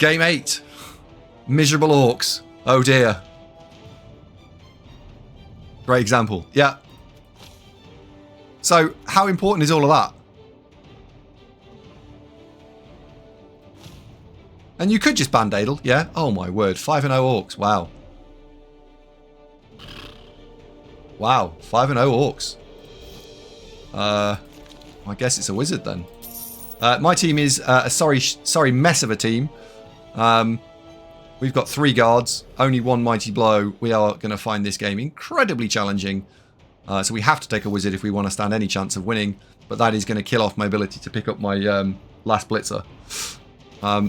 Game 8. Miserable Orcs. Oh dear. Great example. Yeah. So, how important is all of that? And you could just band-aidle, yeah? Oh my word, 5-0 Orcs, wow. Wow, 5-0 Orcs. I guess it's a wizard then. My team is a sorry mess of a team. We've got 3 guards, only 1 mighty blow. We are going to find this game incredibly challenging. So we have to take a wizard if we want to stand any chance of winning. But that is going to kill off my ability to pick up my last blitzer.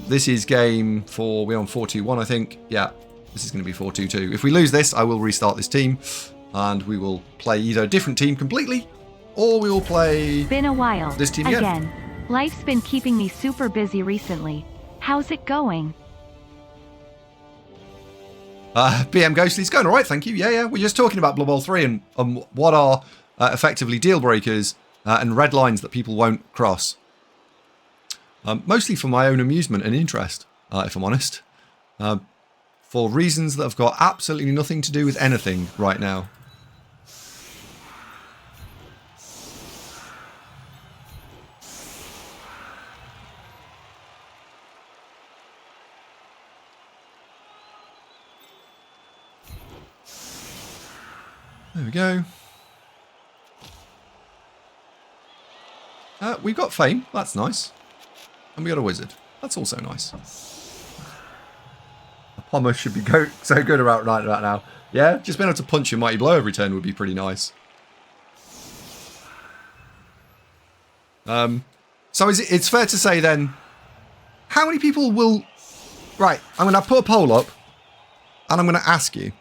This is game 4. We're on 4-2-1, I think. Yeah, this is going to be 4-2-2. If we lose this, I will restart this team. And we will play either a different team completely, or we will play been a while. This team again. Life's been keeping me super busy recently. How's it going? BM Ghostly's going all right, thank you. Yeah. We're just talking about Blood Bowl 3 and what are effectively deal breakers and red lines that people won't cross. Mostly for my own amusement and interest, if I'm honest. For reasons that have got absolutely nothing to do with anything right now. There we go. We've got Fame. That's nice. And we got a Wizard. That's also nice. A Pommer should be so good right now. Yeah, just being able to punch your mighty blow every turn would be pretty nice. So it's fair to say then, how many people will... Right, I'm going to put a poll up, and I'm going to ask you.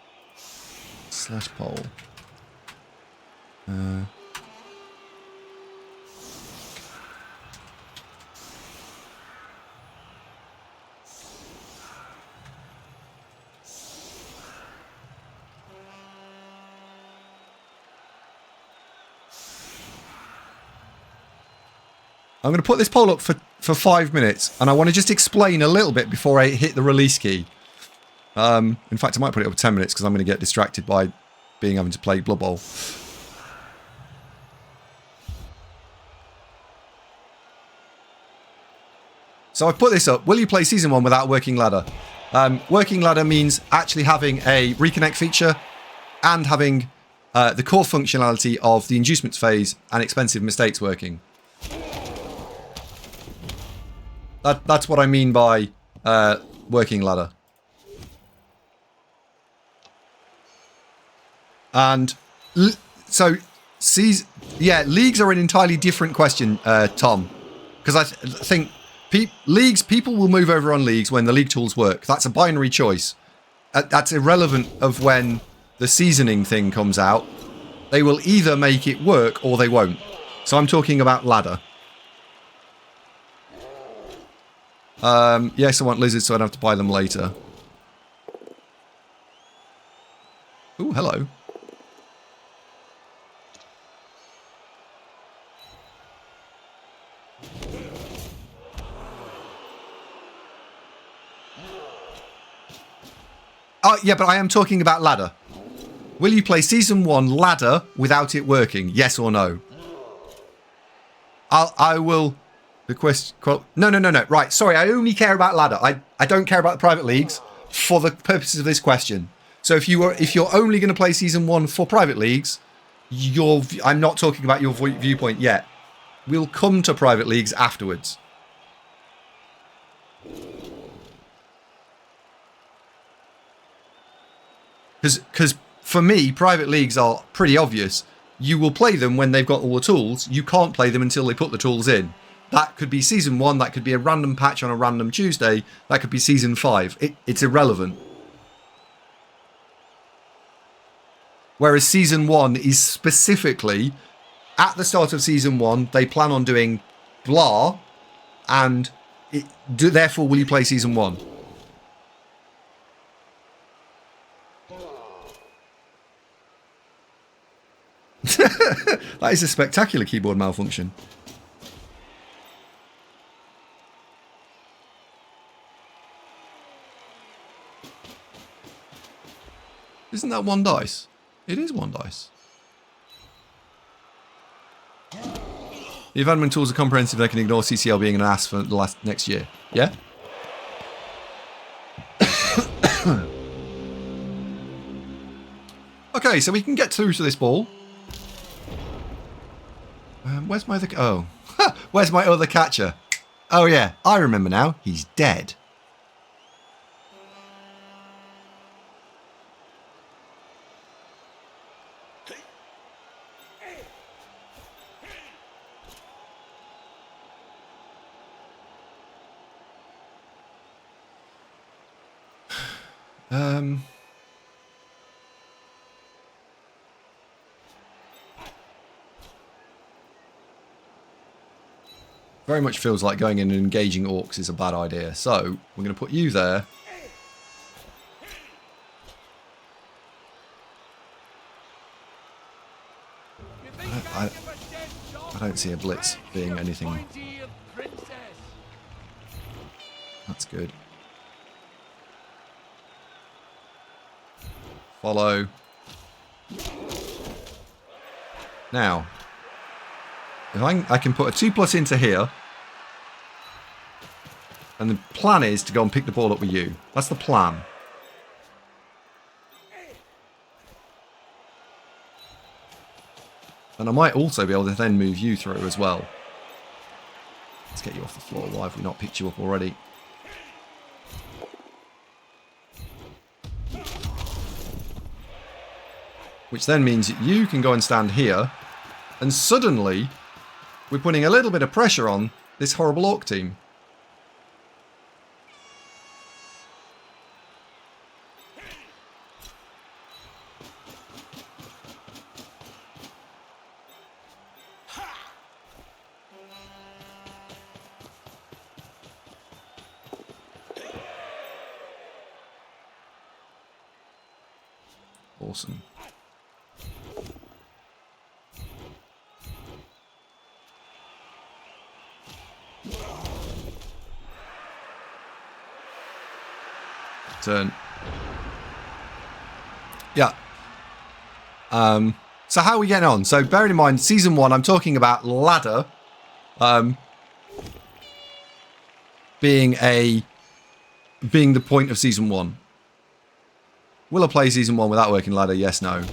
/poll. I'm going to put this poll up for 5 minutes, and I want to just explain a little bit before I hit the release key. In fact, I might put it up for 10 minutes because I'm going to get distracted by having to play Blood Bowl. So I've put this up. Will you play Season 1 without Working Ladder? Working Ladder means actually having a reconnect feature and having the core functionality of the inducements phase and expensive mistakes working. That's what I mean by Working Ladder. And so, leagues are an entirely different question, Tom. Because I think people will move over on leagues when the league tools work. That's a binary choice. That's irrelevant of when the seasoning thing comes out. They will either make it work or they won't. So I'm talking about ladder. Yes, I want lizards so I don't have to buy them later. Ooh, hello. Oh, yeah, but I am talking about ladder. Will you play Season 1 ladder without it working? Yes or no? I will... request... No. Right, sorry, I only care about ladder. I don't care about the private leagues for the purposes of this question. So if you're only going to play Season 1 for private leagues, I'm not talking about your viewpoint yet. We'll come to private leagues afterwards. Because for me, private leagues are pretty obvious. You will play them when they've got all the tools. You can't play them until they put the tools in. That could be Season 1. That could be a random patch on a random Tuesday. That could be Season 5. It's irrelevant. Whereas Season 1 is specifically, at the start of Season 1, they plan on doing blah, and therefore will you play Season 1? That is a spectacular keyboard malfunction. Isn't that 1 dice? It is 1 dice. The admin tools are comprehensive. They can ignore CCL being an ass for the next year. Yeah? Okay, so we can get through to this ball. Where's my other... Oh. Where's my other catcher? Oh, yeah. I remember now. He's dead. Very much feels like going in and engaging orcs is a bad idea. So, we're going to put you there. I don't see a blitz being anything. That's good. Follow. Now, if I can put a 2+ into here. And the plan is to go and pick the ball up with you. That's the plan. And I might also be able to then move you through as well. Let's get you off the floor. Why have we not picked you up already? Which then means that you can go and stand here. And suddenly, we're putting a little bit of pressure on this horrible orc team. Awesome. Turn. Yeah. So how are we getting on? So bearing in mind, season 1, I'm talking about ladder being the point of season 1. Will I play season 1 without working ladder? Yes, no.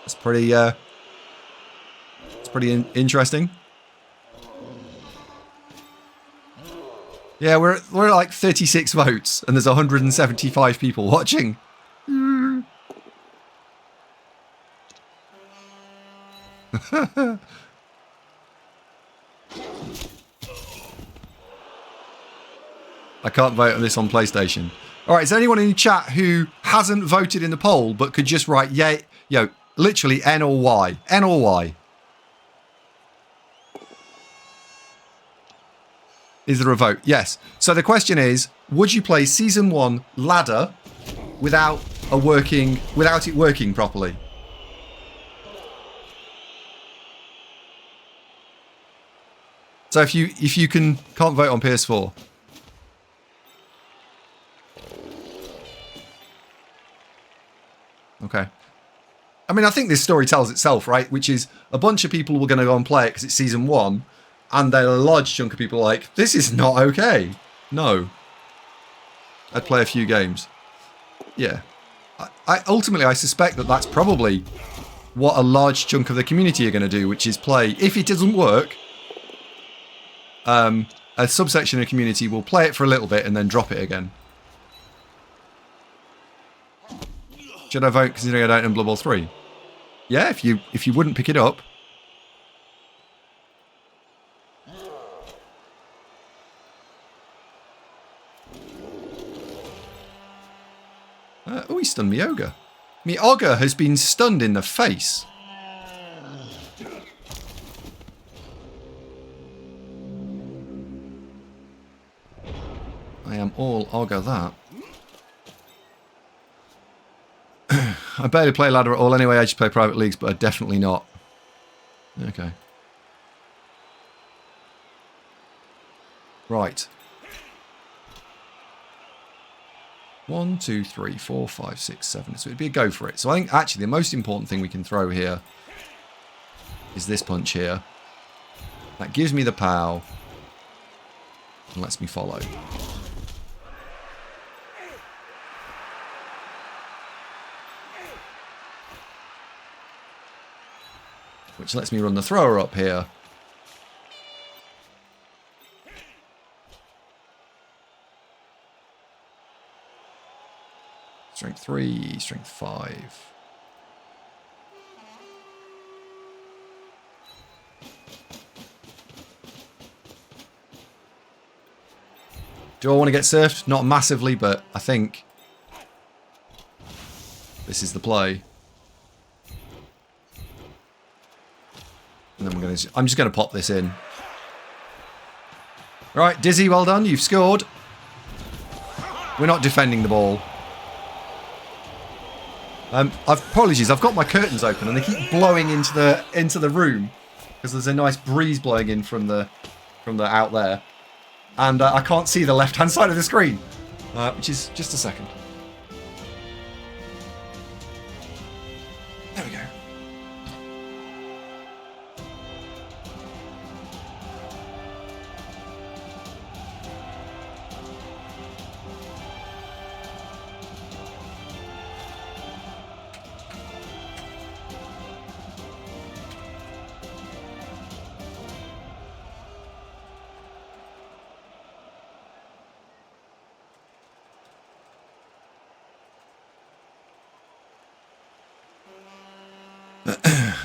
It's pretty interesting. Yeah, we're at like 36 votes and there's 175 people watching. I can't vote on this on PlayStation. All right, is there anyone in the chat who hasn't voted in the poll but could just write, yeah, literally N or Y? N or Y? Is there a vote? Yes. So the question is, would you play Season 1 ladder without it working properly? So if you can't vote on PS4. Okay. I mean, I think this story tells itself, right? Which is a bunch of people were going to go and play it because it's season 1, and then a large chunk of people are like, this is not okay. No. I'd play a few games. Yeah. Ultimately, I suspect that that's probably what a large chunk of the community are going to do, which is play. If it doesn't work, a subsection of the community will play it for a little bit and then drop it again. Should I vote considering I don't own Blood Bowl 3? Yeah, if you wouldn't pick it up. Oh, he stunned me ogre. Me ogre has been stunned in the face. I am all ogre that. I barely play ladder at all anyway. I just play private leagues, but definitely not. Okay. Right. 1, 2, 3, 4, 5, 6, 7. So it'd be a go for it. So I think actually the most important thing we can throw here is this punch here. That gives me the pow and lets me follow. Which lets me run the thrower up here. Strength 3, strength 5. Do I want to get surfed? Not massively, but I think this is the play. And then I'm just going to pop this in. Right, Dizzy, well done. You've scored. We're not defending the ball. Apologies, I've got my curtains open and they keep blowing into the room because there's a nice breeze blowing in from the out there, and I can't see the left-hand side of the screen, which is just a second. There we go.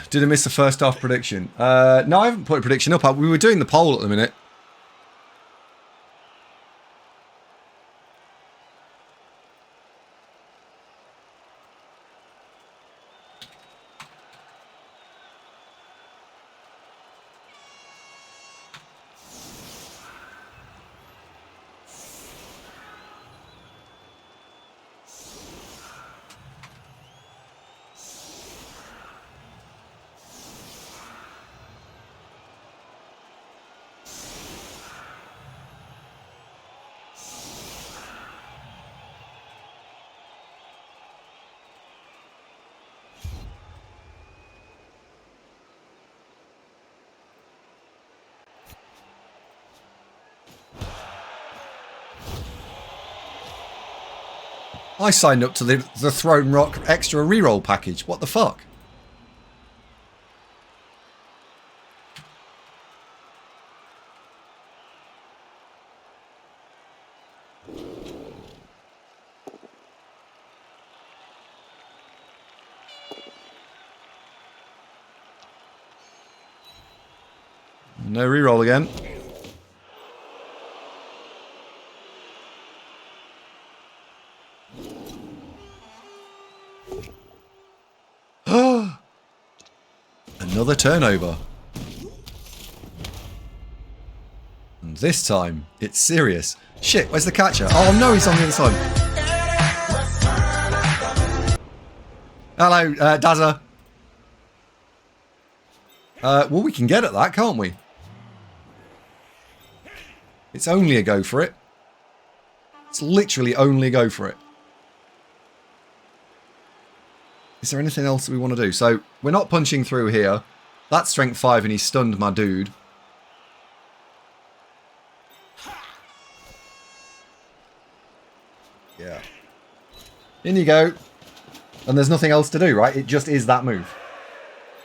Did I miss the first half prediction? No, I haven't put a prediction up. We were doing the poll at the minute. I signed up to the Throne Rock extra reroll package. What the fuck? No reroll again. Another turnover. And this time, it's serious. Shit, where's the catcher? Oh no, he's on the other side. Hello, Dazza. Well, we can get at that, can't we? It's only a go for it. It's literally only a go for it. Is there anything else that we want to do? So, we're not punching through here. That's strength 5 and he stunned my dude. Yeah. In you go. And there's nothing else to do, right? It just is that move.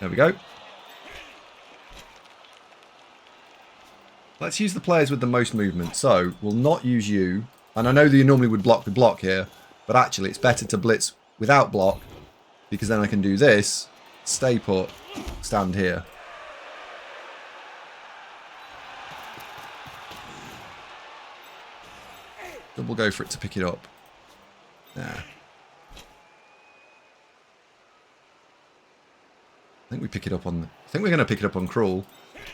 There we go. Let's use the players with the most movement. So, we'll not use you. And I know that you normally would block with block here. But actually, it's better to blitz without block. Because then I can do this, stay put, stand here. Double go for it to pick it up. Nah. I think we pick it up on... I think we're going to pick it up on Cruel.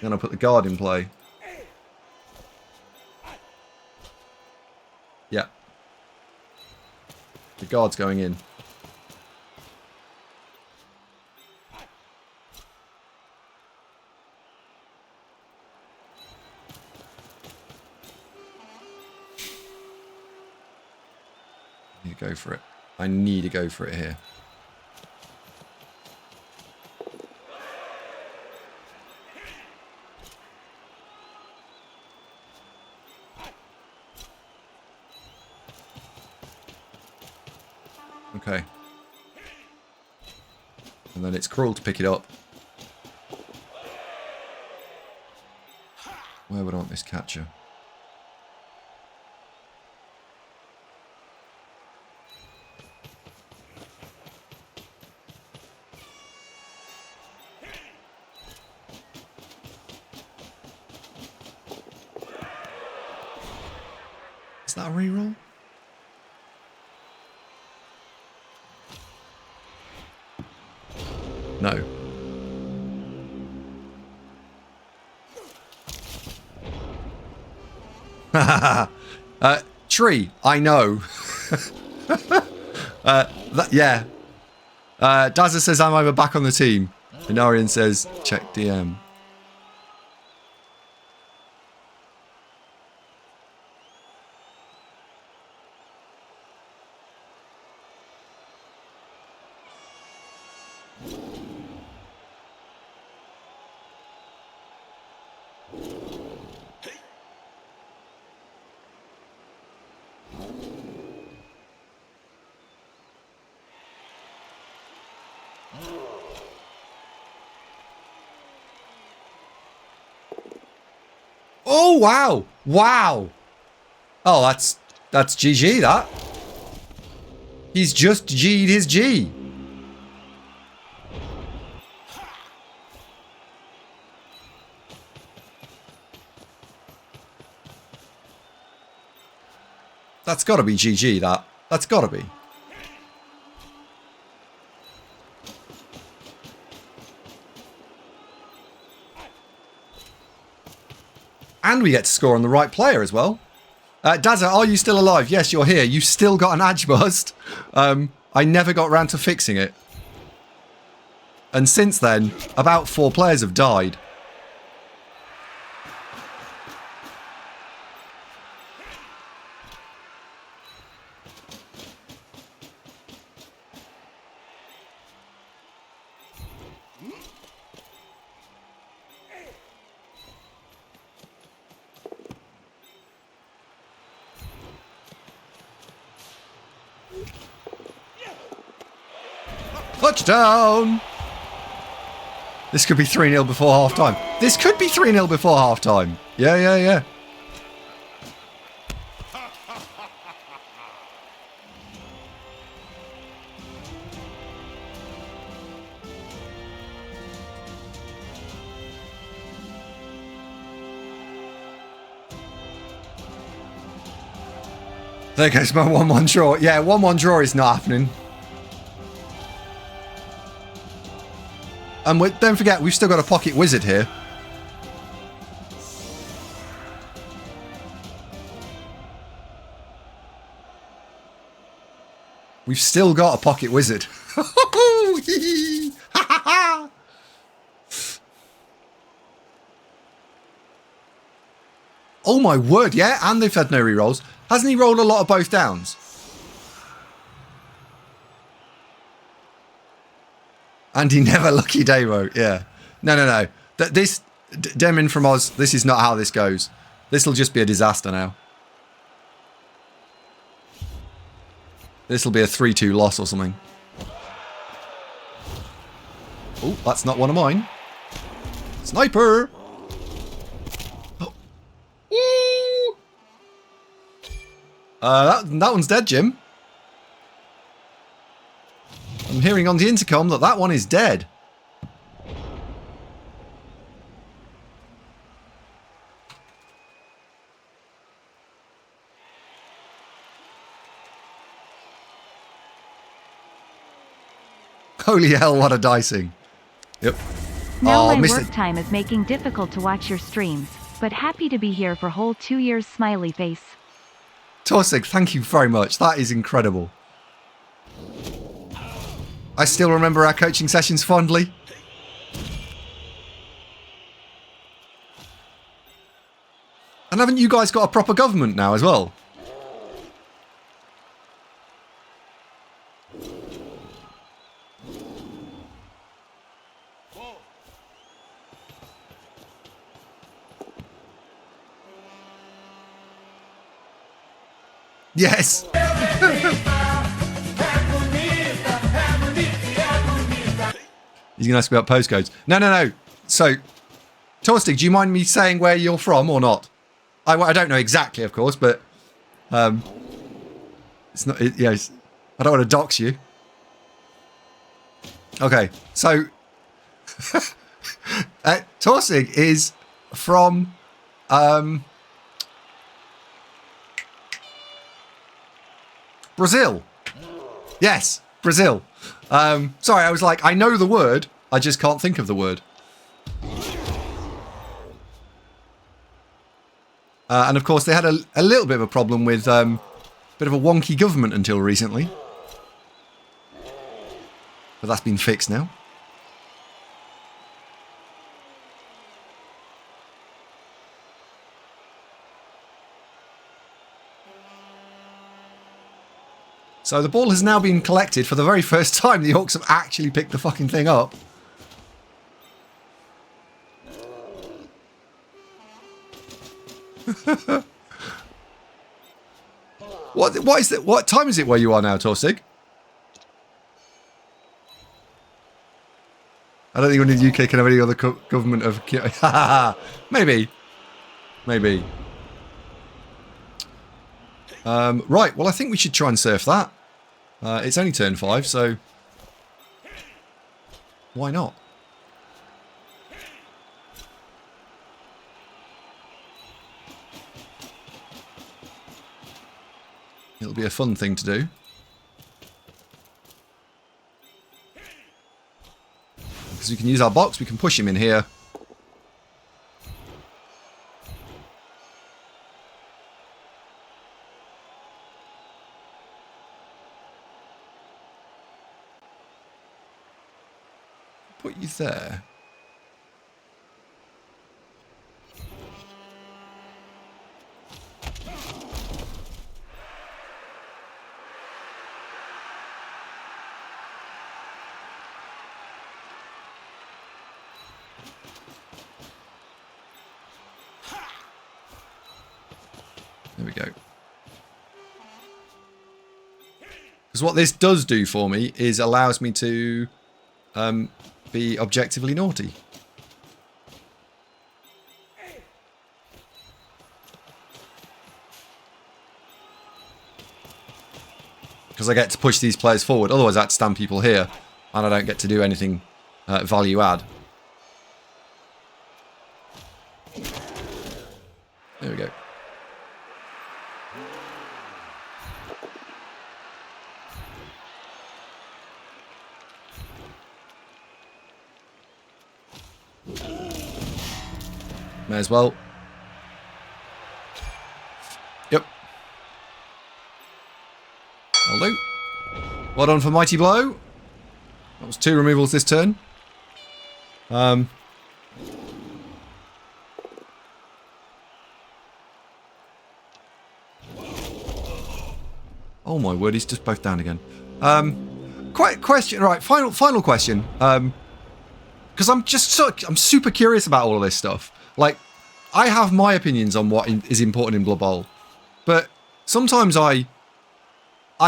Then I'll put the guard in play. Yeah. The guard's going in. go for it. I need to go for it here. Okay. And then it's cruel to pick it up. Where would I want this catcher? Is that a reroll? No. Tree, I know. Yeah. Dazza says I'm over back on the team. Inarian says check DM. Oh wow! Wow! Oh, that's GG that. He's just G'd his G. That's gotta be GG that. That's gotta be. And we get to score on the right player as well. Dazza, are you still alive? Yes, you're here. You still got an edge bust. I never got round to fixing it. And since then, about 4 players have died. Touchdown! This could be 3-0 before half-time. This could be 3-0 before half-time. Yeah. There goes my 1-1 draw. Yeah, 1-1 draw is not happening. And don't forget, we've still got a pocket wizard here. We've still got a pocket wizard. Oh my word, yeah, and they've had no rerolls. Hasn't he rolled a lot of both downs? Andy never lucky Davo, yeah. No. This, Demin from Oz, this is not how this goes. This will just be a disaster now. This will be a 3-2 loss or something. Oh, that's not one of mine. Sniper! Oh. That one's dead, Jim. I'm hearing on the intercom that one is dead. Holy hell, what a dicing. Yep. Now my work time is making difficult to watch your streams, but happy to be here for whole 2 years smiley face. Torsig, thank you very much. That is incredible. I still remember our coaching sessions fondly. And haven't you guys got a proper government now as well? Yes. He's going to ask me about postcodes. No. So, Torstig, do you mind me saying where you're from or not? I don't know exactly, of course, but it's not. I don't want to dox you. Okay, so Torsig is from Brazil. Yes, Brazil. Sorry, I was like, I know the word, I just can't think of the word. And of course, they had a little bit of a problem with a bit of a wonky government until recently. But that's been fixed now. So the ball has now been collected for the very first time. The Orcs have actually picked the fucking thing up. What is it? What time is it where you are now, Torsig? I don't think anyone in the UK can have any other government of... Maybe. Right, well, I think we should try and surf that. It's only turn 5, so... why not? It'll be a fun thing to do. Because we can use our box, we can push him in here. Put you there. There we go. Because what this does do for me is allows me to be objectively naughty. Because I get to push these players forward. Otherwise I have to stand people here and I don't get to do anything value add. There we go. May as well. Yep. Hello. Well done for Mighty Blow. That was 2 removals this turn. Oh my word, he's just both down again. Question. Right, final question. Because I'm super curious about all of this stuff. Like, I have my opinions on what is important in Blood Bowl, but sometimes I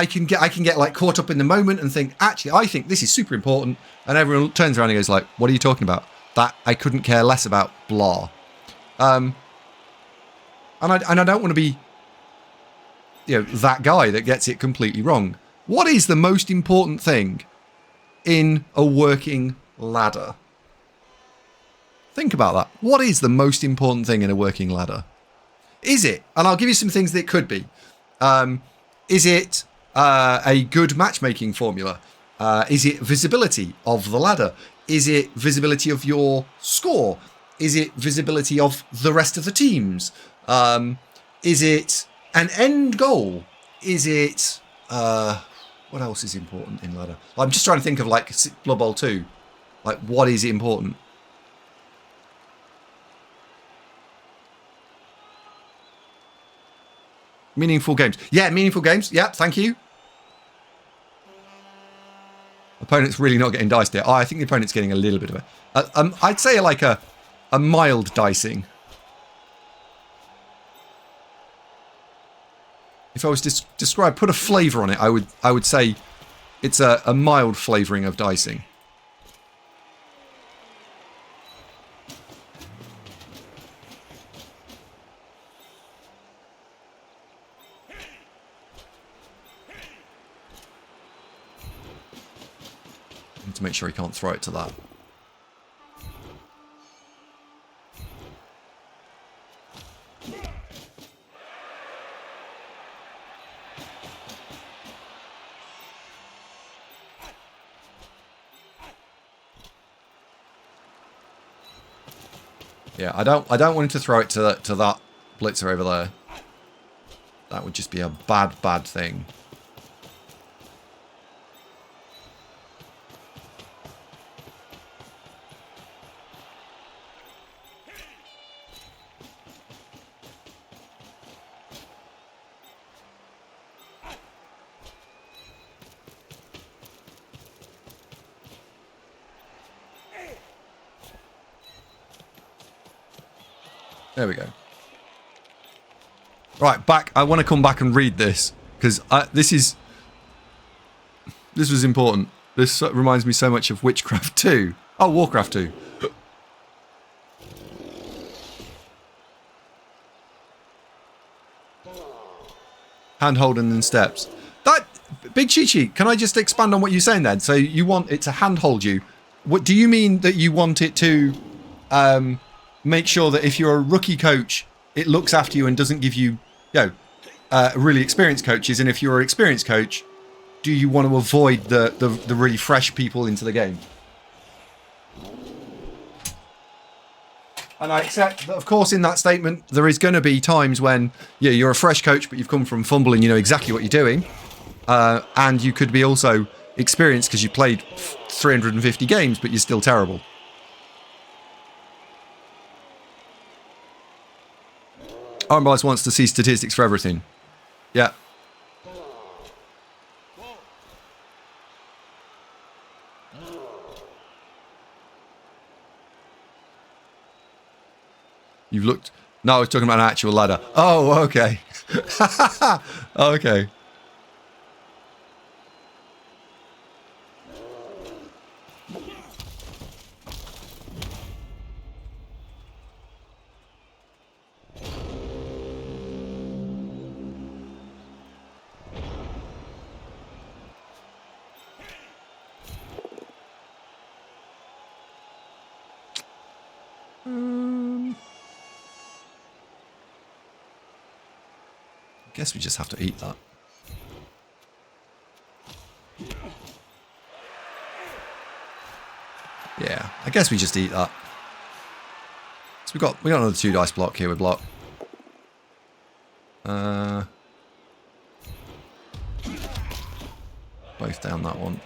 can get like caught up in the moment and think, actually, I think this is super important, and everyone turns around and goes like, "What are you talking about? That I couldn't care less about." Blah. And I don't want to be, that guy that gets it completely wrong. What is the most important thing in a working ladder? Think about that. What is the most important thing in a working ladder? Is it, and I'll give you some things that it could be. Is it a good matchmaking formula? Is it visibility of the ladder? Is it visibility of your score? Is it visibility of the rest of the teams? Is it an end goal? Is it... what else is important in ladder? I'm just trying to think of like Blood Bowl 2. Like, what is important? Meaningful games. Yeah, meaningful games. Yeah, thank you. Opponent's really not getting diced here. Oh, I think the opponent's getting a little bit of a... I'd say like a mild dicing. if I was to describe, put a flavour on it, I would say it's a mild flavouring of dicing. Need to make sure he can't throw it to that. Yeah, I don't want him to throw it to that blitzer over there. That would just be a bad thing. There we go. Right, back. I want to come back and read this because this was important. This reminds me so much of Witchcraft 2. Oh, Warcraft 2. Handhold and then steps. That Big Chi-Chi, can I just expand on what you're saying then? So you want it to handhold you. What do you mean that you want it to make sure that if you're a rookie coach, it looks after you and doesn't give you, really experienced coaches? And if you're an experienced coach, do you want to avoid the really fresh people into the game? And I accept that, of course, in that statement, there is going to be times when, you're a fresh coach, but you've come from Fumble and you know exactly what you're doing. And you could be also experienced because you played 350 games, but you're still terrible. Armbias wants to see statistics for everything. Yeah. You've looked... No, I was talking about an actual ladder. Oh, okay. Okay. I guess we just have to eat that. Yeah, I guess we just eat that. So we got another 2 dice block here with block. Both down that one.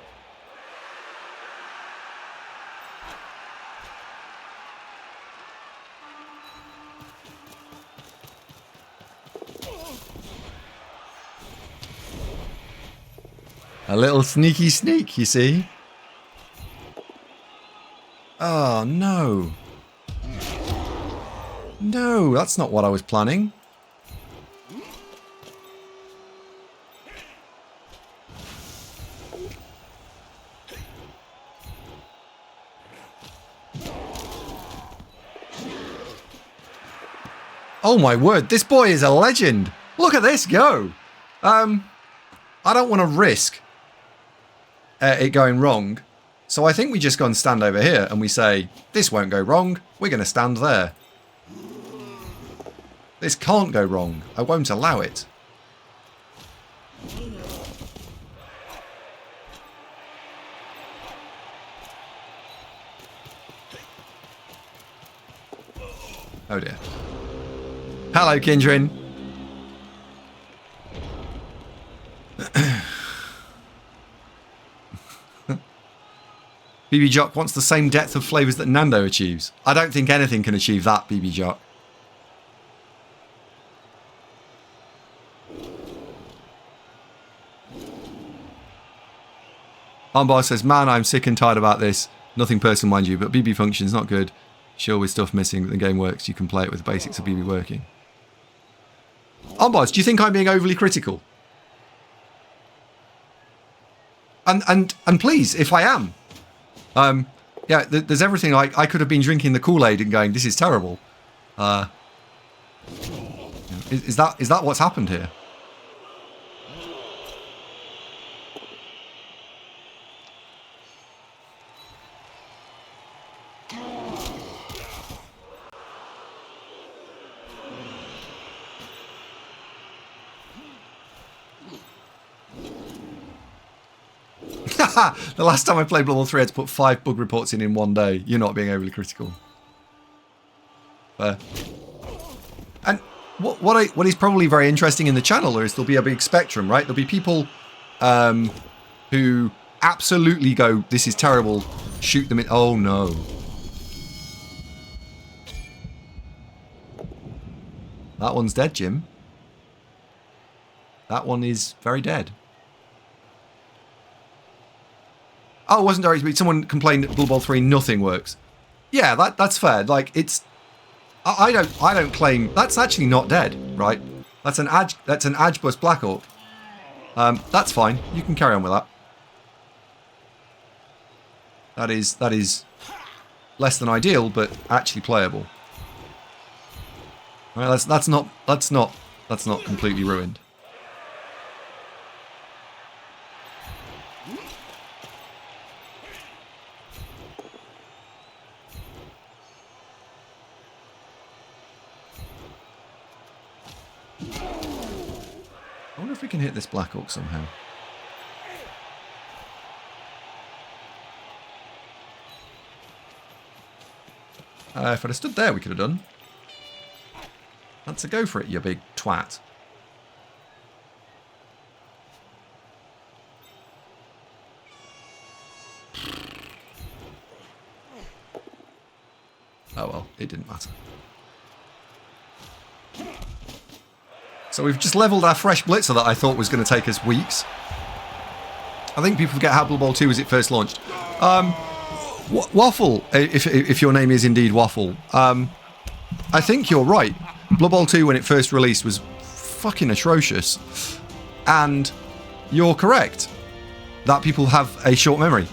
A little sneaky sneak, you see? Oh, no. No, that's not what I was planning. Oh my word, this boy is a legend. Look at this go. I don't want to risk it going wrong. So I think we just go and stand over here and we say, this won't go wrong. We're going to stand there. This can't go wrong. I won't allow it. Oh dear. Hello, Kindrin. BB Jock wants the same depth of flavours that Nando achieves. I don't think anything can achieve that, BB Jock. Armbar says, man, I'm sick and tired about this. Nothing personal, mind you, but BB function's not good. Sure, with stuff missing, the game works. You can play it with the basics of BB working. Armbards, do you think I'm being overly critical? And please, if I am, yeah, there's everything. I could have been drinking the Kool-Aid and going, this is terrible. Is that what's happened here? The last time I played Blood Bowl 3, I had to put 5 bug reports in one day. You're not being overly critical. And what is probably very interesting in the channel is there'll be a big spectrum, right? There'll be people who absolutely go, this is terrible, shoot them in. Oh no. That one's dead, Jim. That one is very dead. Oh, it wasn't direct. Someone complained that Blood Bowl 3 nothing works. Yeah, that's fair. Like it's, I don't claim that's actually not dead, right? That's an Adgebus Black Orc. That's fine. You can carry on with that. That is less than ideal, but actually playable. All right, that's not completely ruined. I wonder if we can hit this Black Orc somehow. If I'd have stood there, we could have done. That's a go for it, you big twat. Oh well, it didn't matter. So we've just leveled our fresh blitzer that I thought was going to take us weeks. I think people forget how Blood Bowl 2 was it first launched. Waffle, if your name is indeed Waffle, I think you're right. Blood Bowl 2 when it first released was fucking atrocious. And you're correct that people have a short memory.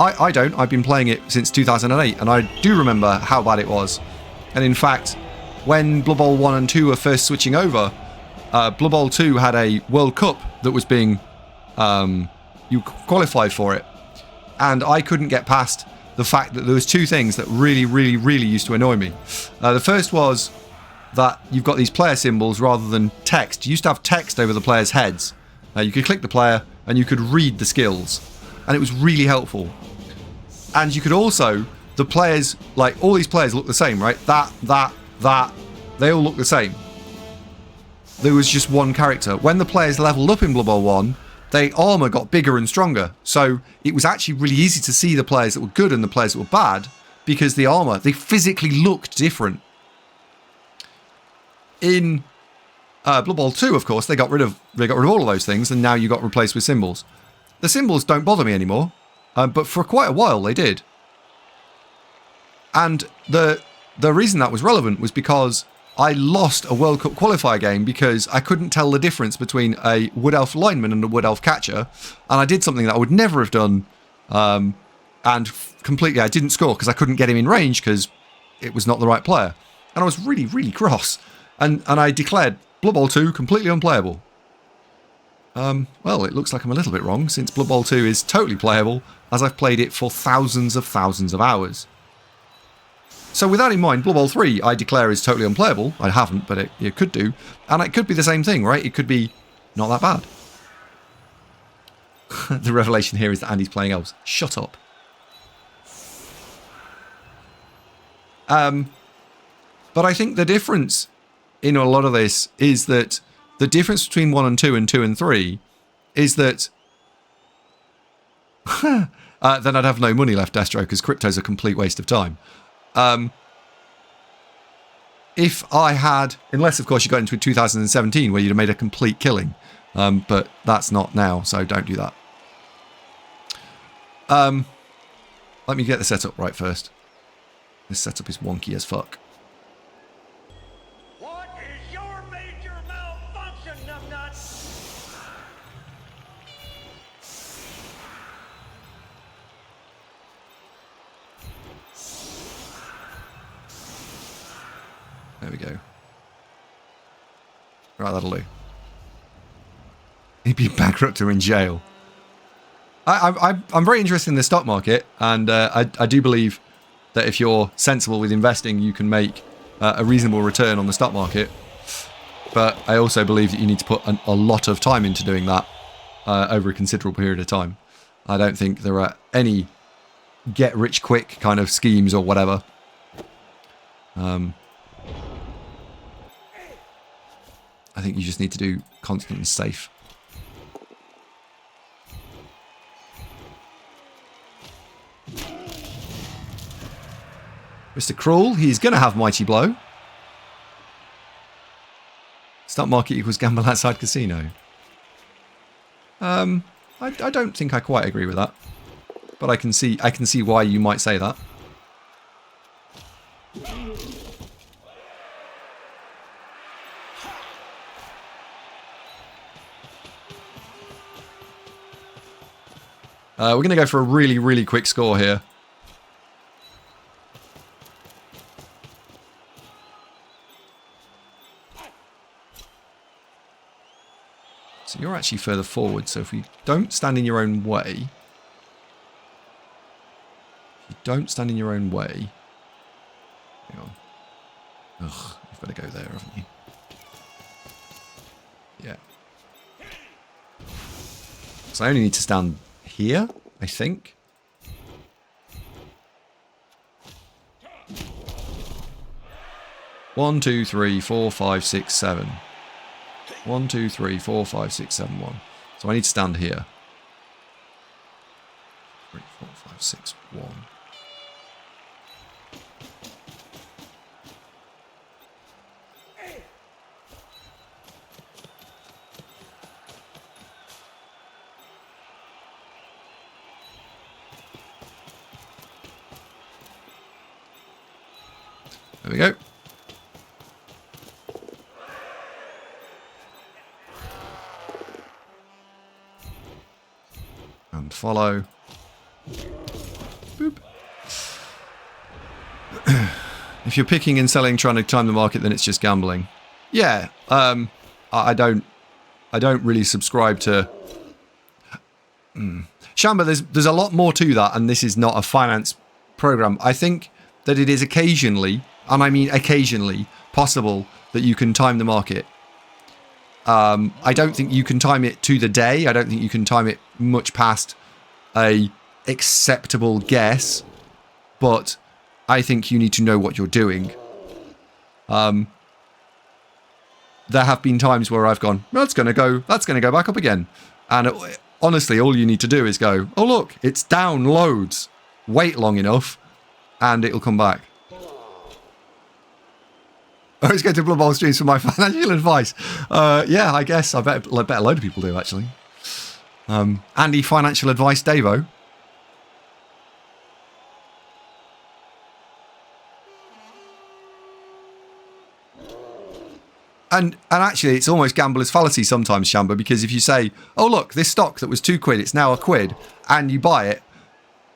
I don't. I've been playing it since 2008 and I do remember how bad it was. And in fact, when Blood Bowl 1 and 2 were first switching over, Blood Bowl 2 had a World Cup that was being, you qualified for it. And I couldn't get past the fact that there was two things that really, really, really used to annoy me. The first was that you've got these player symbols rather than text. You used to have text over the players' heads. You could click the player and you could read the skills. And it was really helpful. And you could also, the players, like all these players look the same, right? That, they all look the same. There was just one character. When the players leveled up in Blood Bowl 1, their armor got bigger and stronger. So it was actually really easy to see the players that were good and the players that were bad because the armor, they physically looked different. In Blood Bowl 2, of course, they got rid of all of those things and now you got replaced with symbols. The symbols don't bother me anymore, but for quite a while they did. And the reason that was relevant was because I lost a World Cup qualifier game because I couldn't tell the difference between a Wood Elf lineman and a Wood Elf catcher, and I did something that I would never have done, and completely I didn't score because I couldn't get him in range because it was not the right player, and I was really, really cross, and I declared Blood Bowl 2 completely unplayable. Well, it looks like I'm a little bit wrong since Blood Bowl 2 is totally playable as I've played it for thousands of hours. So with that in mind, Blood Bowl 3 I declare is totally unplayable. I haven't, but it could do. And it could be the same thing, right? It could be not that bad. The revelation here is that Andy's playing Elves. Shut up. But I think the difference in a lot of this is that the difference between 1 and 2 and 3 is that then I'd have no money left, Destro, because crypto's a complete waste of time. If I had, unless of course you got into 2017 where you'd have made a complete killing, but that's not now, so don't do that. Let me get the setup right first. This setup is wonky as fuck. What is your major malfunction? There we go. Right, that'll do. He'd be bankrupt or in jail. I'm very interested in the stock market, and I do believe that if you're sensible with investing, you can make a reasonable return on the stock market. But I also believe that you need to put a lot of time into doing that over a considerable period of time. I don't think there are any get-rich-quick kind of schemes or whatever. I think you just need to do constant and safe. Mr. Cruel, he's going to have Mighty Blow. Stock market equals gamble outside casino. I don't think I quite agree with that. But I can see why you might say that. We're going to go for a really, really quick score here. So you're actually further forward, so if we don't stand in your own way... Hang on. Ugh, you've got to go there, haven't you? Yeah. So I only need to stand here, I think. One, two, three, 4, 5, 6, 7. 1, 2, 3, 4, 5, 6, 7, 1. So I need to stand here. 3, 4, 5, 6, 1. There we go. And follow. Boop. If you're picking and selling, trying to time the market, then it's just gambling. Yeah, I don't really subscribe to. Shamba, there's a lot more to that, and this is not a finance program. I think that it is occasionally, and I mean occasionally, possible that you can time the market. I don't think you can time it to the day. I don't think you can time it much past a acceptable guess, but I think you need to know what you're doing. There have been times where I've gone, that's going to go back up again. And honestly, all you need to do is go, oh look, it's down loads. Wait long enough, and it'll come back. I always go to Blood Bowl streams for my financial advice. Yeah, I guess. I bet a load of people do, actually. Andy, financial advice, Davo. And actually, it's almost gambler's fallacy sometimes, Shamba, because if you say, oh, look, this stock that was £2, it's now £1, and you buy it,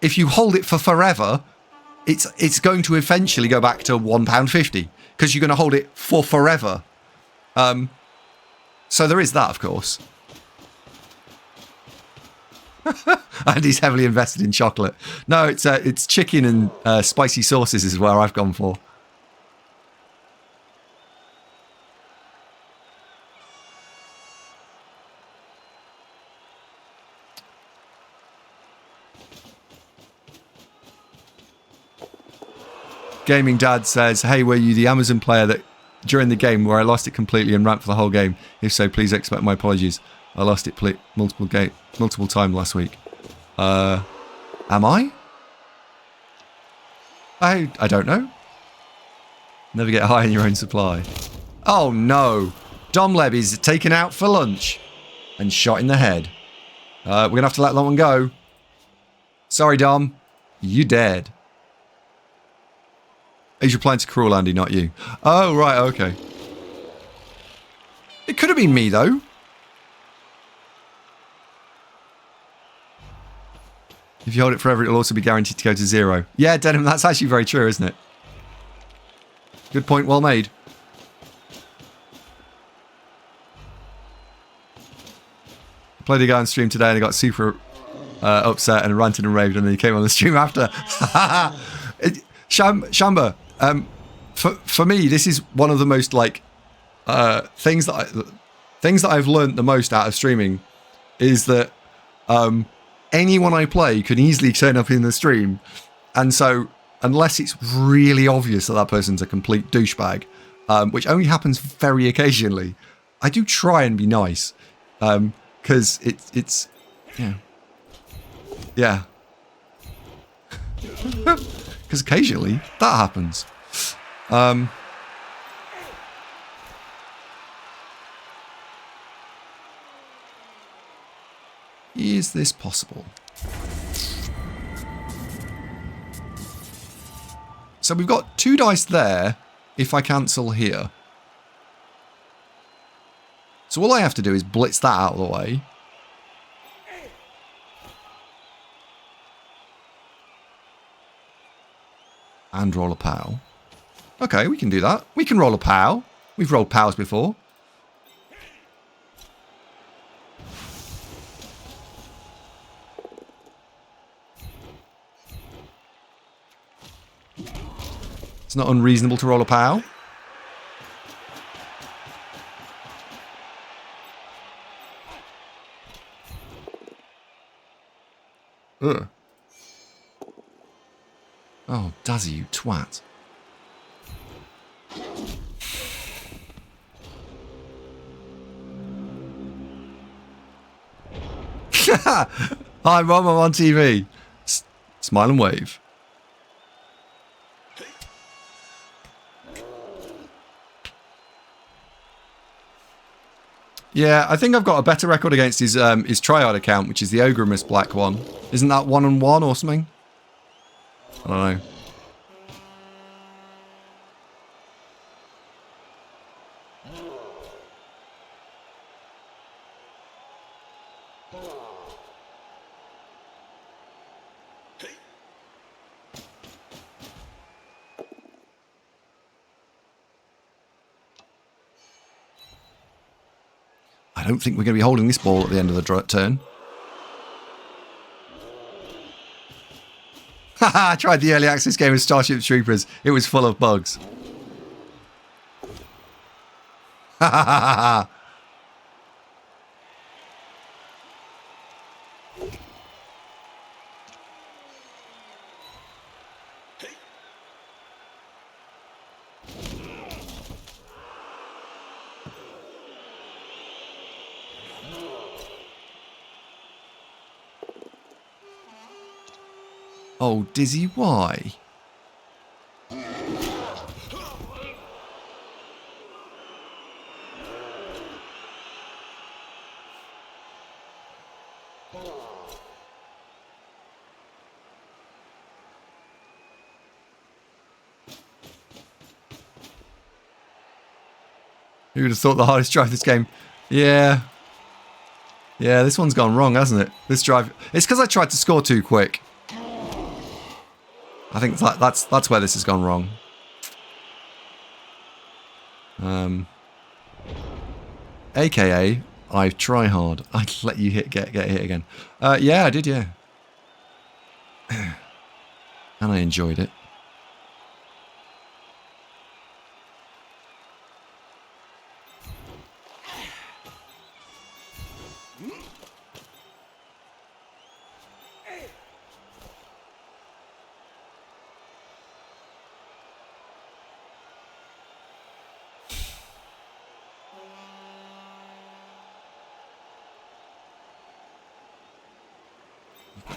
if you hold it for forever, it's going to eventually go back to £1.50. Because you're going to hold it for forever. So there is that, of course. And he's heavily invested in chocolate. No, it's chicken and spicy sauces is where I've gone for. Gaming Dad says, hey, were you the Amazon player that during the game where I lost it completely and ran for the whole game? If so, please expect my apologies. I lost it multiple times last week. Am I? I don't know. Never get high in your own supply. Oh no. Dom Levy's taken out for lunch and shot in the head. We're going to have to let that one go. Sorry, Dom. You dead. He's replying to Cruel, Andy, not you. Oh, right, okay. It could have been me, though. If you hold it forever, it'll also be guaranteed to go to 0. Yeah, Denim, that's actually very true, isn't it? Good point, well made. Played a guy on stream today and he got super upset and ranted and raved, and then he came on the stream after. Shamba, for me, this is one of the most like things that I've learned the most out of streaming is that anyone I play can easily turn up in the stream, and so unless it's really obvious that that person's a complete douchebag, which only happens very occasionally, I do try and be nice, because it's yeah, because occasionally that happens. Is this possible? So we've got 2 dice there if I cancel here. So all I have to do is blitz that out of the way. And roll a POW. Okay, we can do that. We can roll a POW. We've rolled POWs before. It's not unreasonable to roll a POW. Ugh. Oh, Dazzy, you twat. Hi, Mom, I'm on TV. Smile and wave. Yeah, I think I've got a better record against his Triad account, which is the Ogremus black one. Isn't that 1-on-1 or something? I don't know. I don't think we're going to be holding this ball at the end of the turn. Haha, I tried the early access game of Starship Troopers. It was full of bugs. Ha ha ha ha. Oh, Dizzy, why? Who would have thought the hardest drive this game? Yeah. Yeah, this one's gone wrong, hasn't it? This drive... It's because I tried to score too quick. I think that's where this has gone wrong. AKA, I try hard. I'd let you get hit again. Yeah, I did, yeah. And I enjoyed it.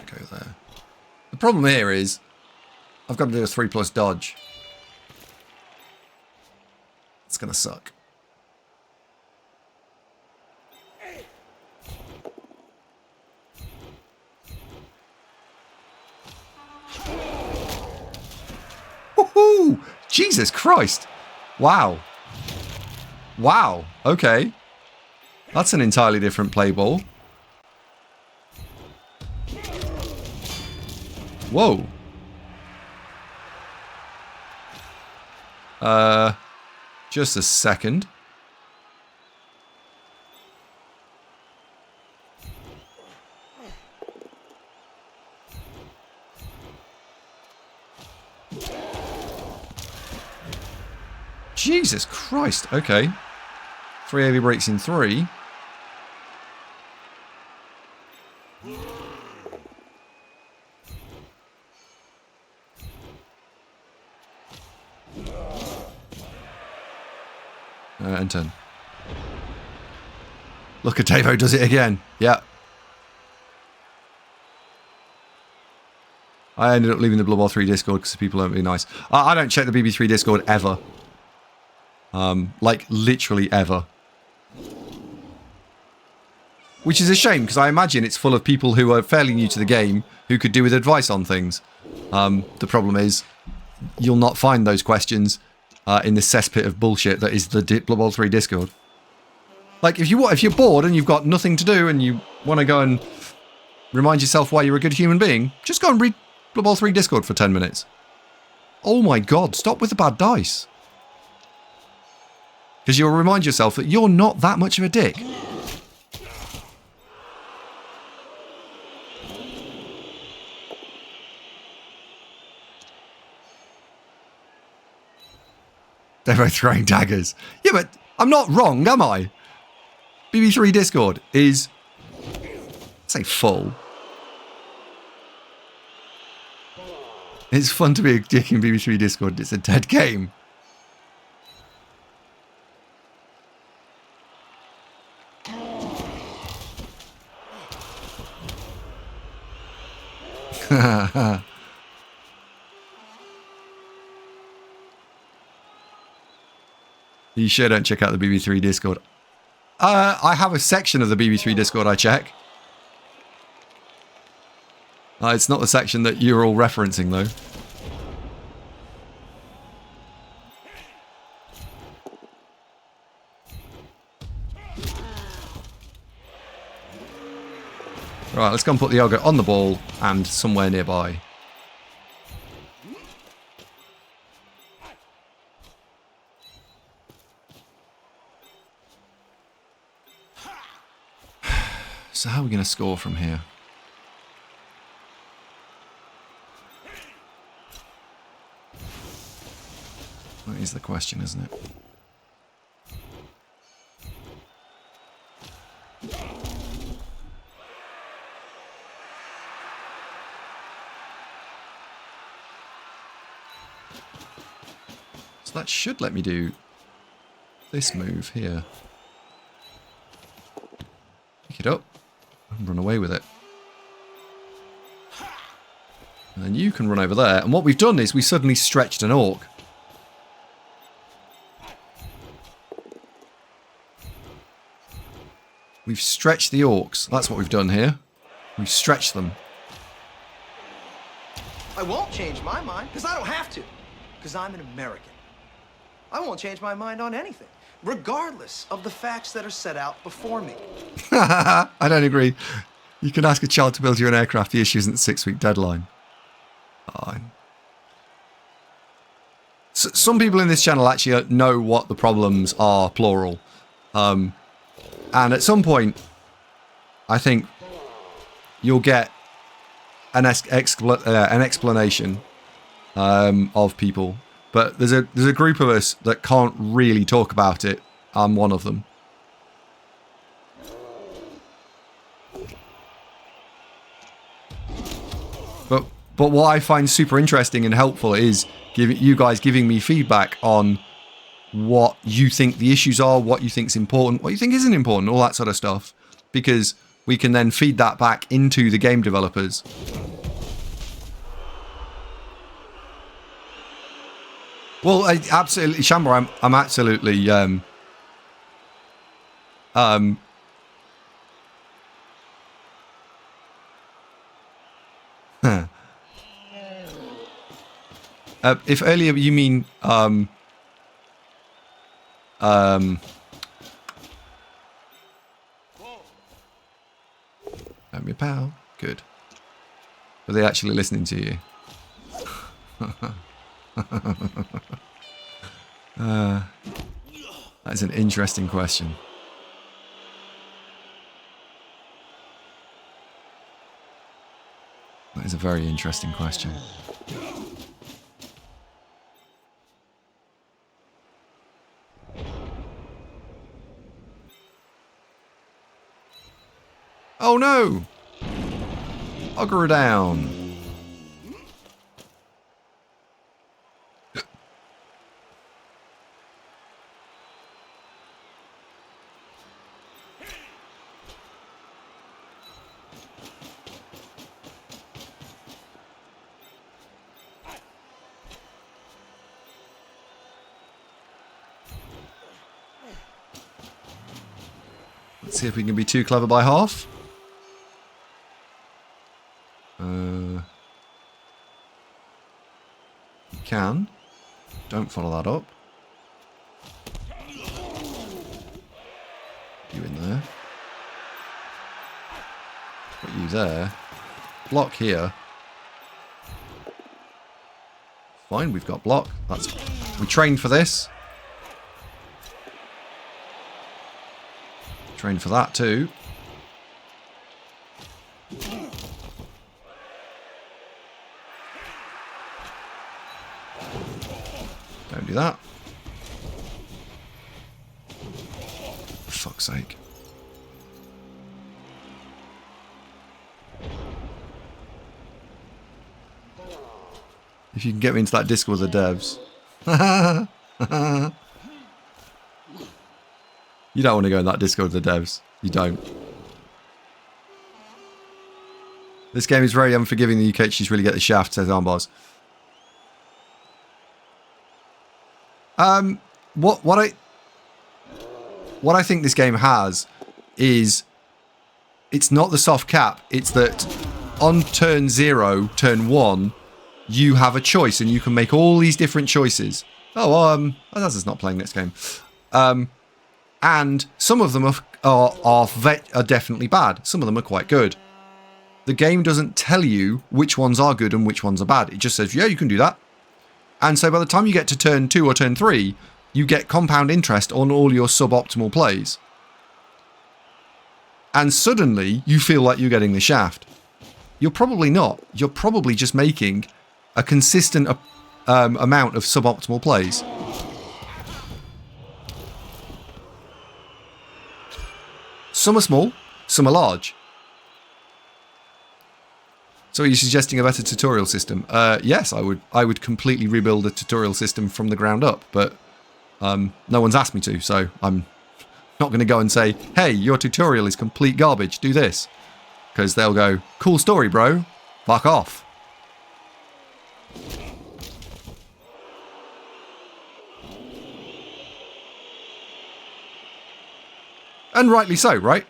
Go there. The problem here is I've got to do a 3+ dodge. It's going to suck. Woohoo! Jesus Christ! Wow. Wow. Okay. That's an entirely different play ball. Whoa. Just a second. Jesus Christ. Okay. 3 heavy breaks in 3. And 10. Look at Davo does it again. Yeah. I ended up leaving the Blood Bowl 3 Discord because people aren't really nice. I don't check the BB3 Discord ever. Like, literally ever. Which is a shame, because I imagine it's full of people who are fairly new to the game, who could do with advice on things. The problem is, you'll not find those questions in the cesspit of bullshit that is the Blood Bowl 3 Discord. Like, if you're bored and you've got nothing to do and you want to go and remind yourself why you're a good human being, just go and read Blood Bowl 3 Discord for 10 minutes. Oh my god, stop with the bad dice. Because you'll remind yourself that you're not that much of a dick. They're both throwing daggers. Yeah, but I'm not wrong, am I? BB3 Discord is, let's say, full. It's fun to be a dick in BB3 Discord. It's a dead game. You sure don't check out the BB3 Discord. I have a section of the BB3 Discord I check. It's not the section that you're all referencing, though. Right, let's go and put the ogre on the ball and somewhere nearby. So how are we going to score from here? That is the question, isn't it? So that should let me do this move here. Pick it up and run away with it. And then you can run over there. And what we've done is we suddenly stretched an orc. We've stretched the orcs. That's what we've done here. We've stretched them. I won't change my mind, because I don't have to. Because I'm an American. I won't change my mind on anything, regardless of the facts that are set out before me. I don't agree. You can ask a child to build you an aircraft. The issue isn't the 6-week deadline. Fine. Some people in this channel actually know what the problems are, plural. And at some point, I think you'll get an explanation of people. But there's a group of us that can't really talk about it. I'm one of them. But what I find super interesting and helpful is you guys giving me feedback on what you think the issues are, what you think's important, what you think isn't important, all that sort of stuff. Because we can then feed that back into the game developers. Well, absolutely, Shambar, I'm absolutely if earlier you mean Don't be a pal. Good. Are they actually listening to you? That's an interesting question. That is a very interesting question. Oh no! Ogre down. Let's see if we can be too clever by half. You can. Don't follow that up. You in there. Put you there. Block here. Fine, we've got block. We trained for this. Trained for that too. Don't do that. For fuck's sake. If you can get me into that Discord with the devs. You don't want to go in that Discord with the devs. You don't. This game is very unforgiving. The UKHs really get the shaft, says Armbars. What I think this game has is it's not the soft cap. It's that on turn 0, turn 1, you have a choice and you can make all these different choices. Oh, Azaz's not playing next game. And some of them are definitely bad. Some of them are quite good. The game doesn't tell you which ones are good and which ones are bad. It just says, yeah, you can do that. And so by the time you get to turn 2 or turn 3, you get compound interest on all your suboptimal plays. And suddenly, you feel like you're getting the shaft. You're probably not. You're probably just making a consistent amount of suboptimal plays. Some are small, some are large. So are you suggesting a better tutorial system? Yes, I would completely rebuild a tutorial system from the ground up, but no one's asked me to, so I'm not going to go and say, hey, your tutorial is complete garbage, do this. Because they'll go, cool story, bro. Fuck off. And rightly so, right?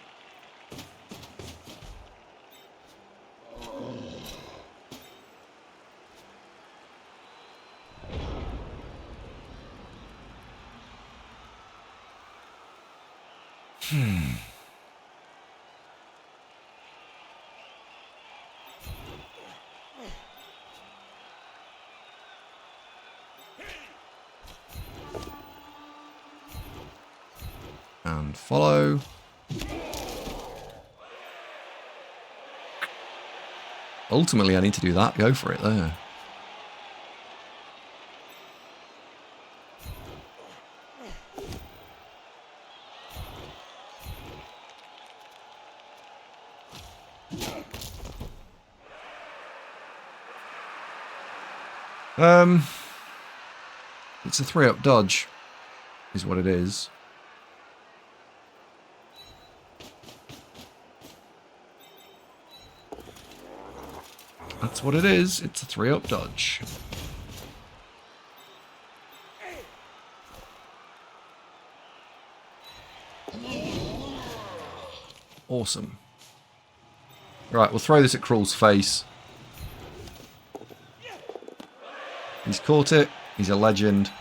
And follow. Ultimately, I need to do that. Go for it there. It's a 3-up dodge, is what it is. That's what it is. It's a 3-up dodge. Awesome. Right, we'll throw this at Krull's face. He's caught it. He's a legend.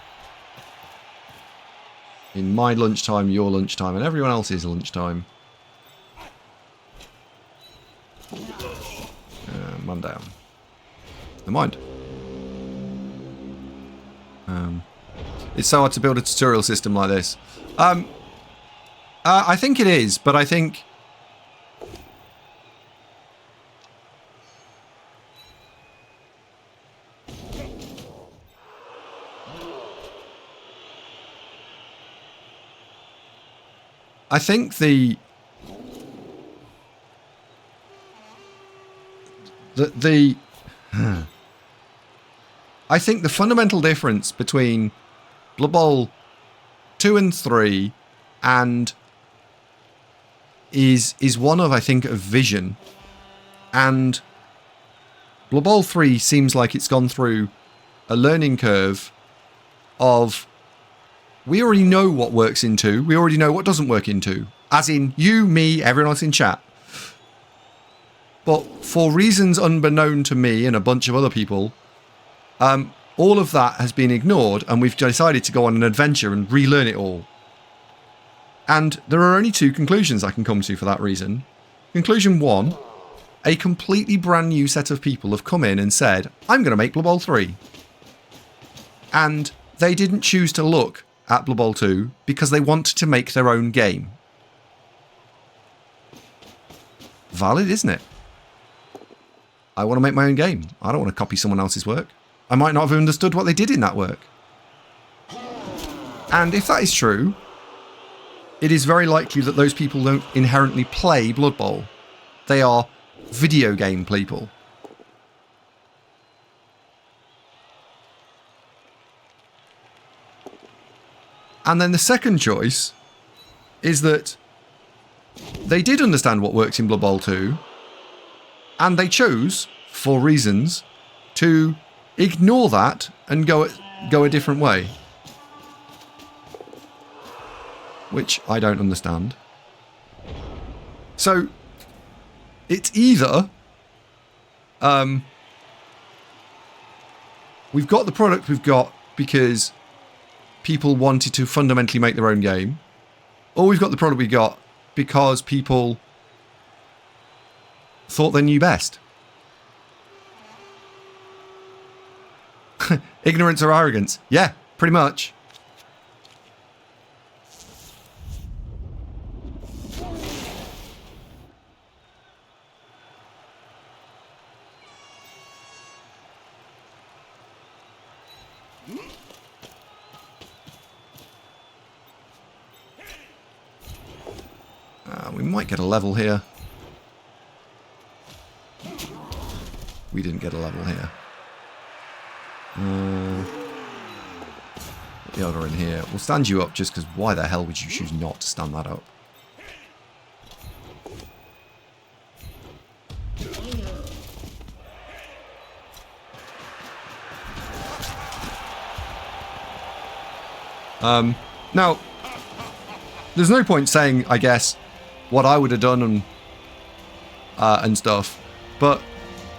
In my lunchtime, your lunchtime, and everyone else's lunchtime. Man down. Never mind. It's so hard to build a tutorial system like this. I think it is, but I think... I think the I think the fundamental difference between Blood Bowl 2 and 3 and is one of, I think, of vision. And Blood Bowl 3 seems like it's gone through a learning curve of, we already know what works in 2, we already know what doesn't work in 2. As in you, me, everyone else in chat. But for reasons unbeknown to me and a bunch of other people, all of that has been ignored, and we've decided to go on an adventure and relearn it all. And there are only 2 conclusions I can come to for that reason. Conclusion 1, a completely brand new set of people have come in and said, I'm going to make Blood Bowl 3. And they didn't choose to look at Blood Bowl 2 because they wanted to make their own game. Valid, isn't it? I want to make my own game. I don't want to copy someone else's work. I might not have understood what they did in that work. And if that is true, it is very likely that those people don't inherently play Blood Bowl. They are video game people. And then the second choice is that they did understand what works in Blood Bowl 2, and they chose, for reasons, to ignore that and go a different way. Which I don't understand. So, it's either we've got the product we've got because people wanted to fundamentally make their own game, or we've got the product we got because people thought they knew best. Ignorance or arrogance? Yeah, pretty much. We might get a level here. We didn't get a level here. Put the other in here. We'll stand you up just because why the hell would you choose not to stand that up? Now, there's no point saying, I guess, what I would have done and stuff, but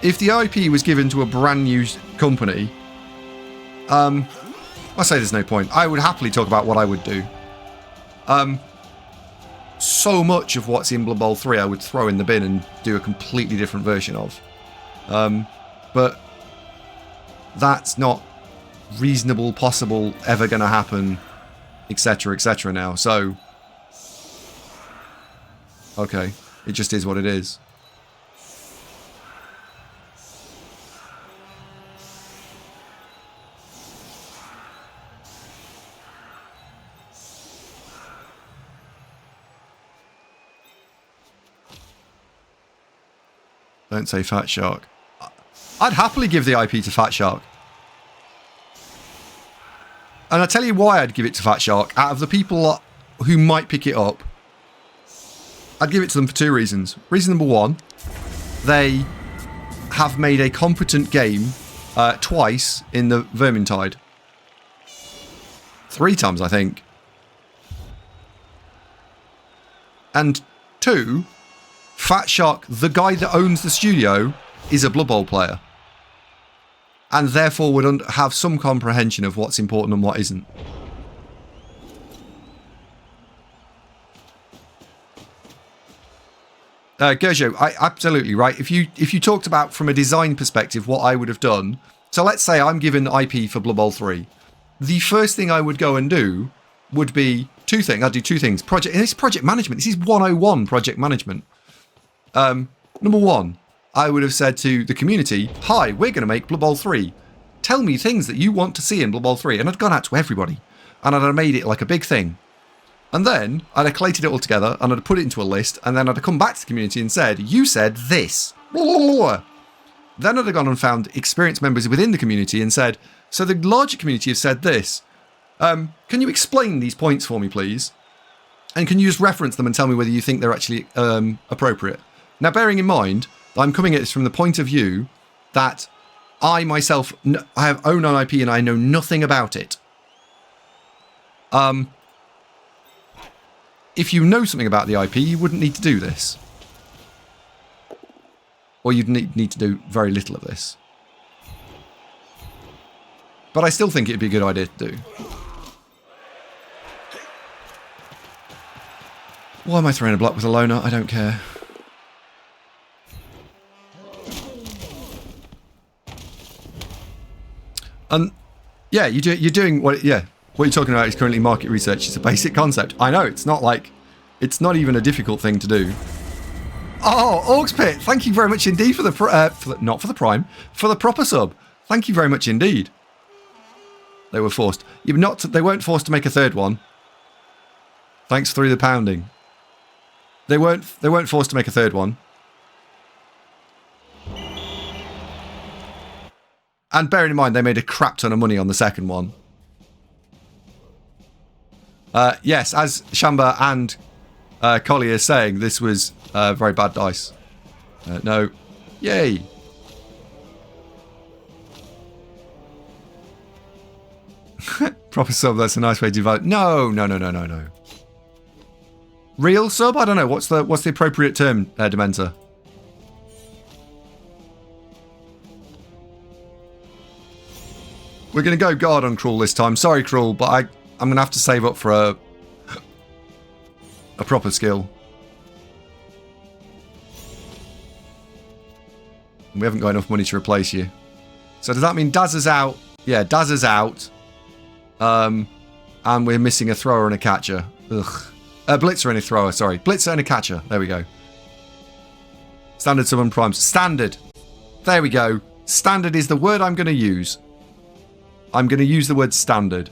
if the IP was given to a brand new company, I say there's no point. I would happily talk about what I would do. So much of what's in Blood Bowl 3 I would throw in the bin and do a completely different version of. But that's not reasonable, possible, ever going to happen, etc. now. So, okay, it just is what it is. Don't say Fat Shark. I'd happily give the IP to Fat Shark. And I'll tell you why I'd give it to Fat Shark. Out of the people who might pick it up, I'd give it to them for 2 reasons. Reason number 1, they have made a competent game twice in the Vermintide. 3 times, I think. And 2, Fat Shark, the guy that owns the studio, is a Blood Bowl player. And therefore would have some comprehension of what's important and what isn't. Gerjo, absolutely right. If you talked about from a design perspective what I would have done, so let's say I'm given IP for Blood Bowl 3. The first thing I would go and do would be 2 things. I'd do 2 things. This is project management. This is 101 project management. Number 1, I would have said to the community, hi, we're going to make Blood Bowl 3. Tell me things that you want to see in Blood Bowl 3. And I'd gone out to everybody. And I'd have made it like a big thing. And then I'd have collated it all together and I'd have put it into a list. And then I'd have come back to the community and said, you said this. then I'd have gone and found experienced members within the community and said, so the larger community have said this. Can you explain these points for me, please? And can you just reference them and tell me whether you think they're actually appropriate? Now, bearing in mind, I'm coming at this from the point of view that I myself, I have own an IP and I know nothing about it. If you know something about the IP, you wouldn't need to do this. Or you'd need to do very little of this. But I still think it'd be a good idea to do. Why am I throwing a block with a loner? I don't care. Yeah, you're doing what? Yeah, what you're talking about is currently market research. It's a basic concept. I know it's not not even a difficult thing to do. Oh, Orcs Pit, thank you very much indeed for the not for the prime, for the proper sub. Thank you very much indeed. They were forced. They weren't forced to make a third one. Thanks through the pounding. They weren't forced to make a third one. And bearing in mind, they made a crap ton of money on the second one. Yes, as Shamba and Collier is saying, this was very bad dice. No. Yay. Proper sub, that's a nice way to develop. No. Real sub? I don't know. What's the appropriate term, Dementor? We're going to go guard on Cruel this time. Sorry, Cruel, but I'm going to have to save up for a proper skill. We haven't got enough money to replace you. So does that mean Daz is out? Yeah, Daz is out. And we're missing a thrower and a catcher. Ugh. A blitzer and a thrower, sorry. Blitzer and a catcher. There we go. Standard summon primes. Standard. There we go. Standard is the word I'm going to use. I'm going to use the word standard.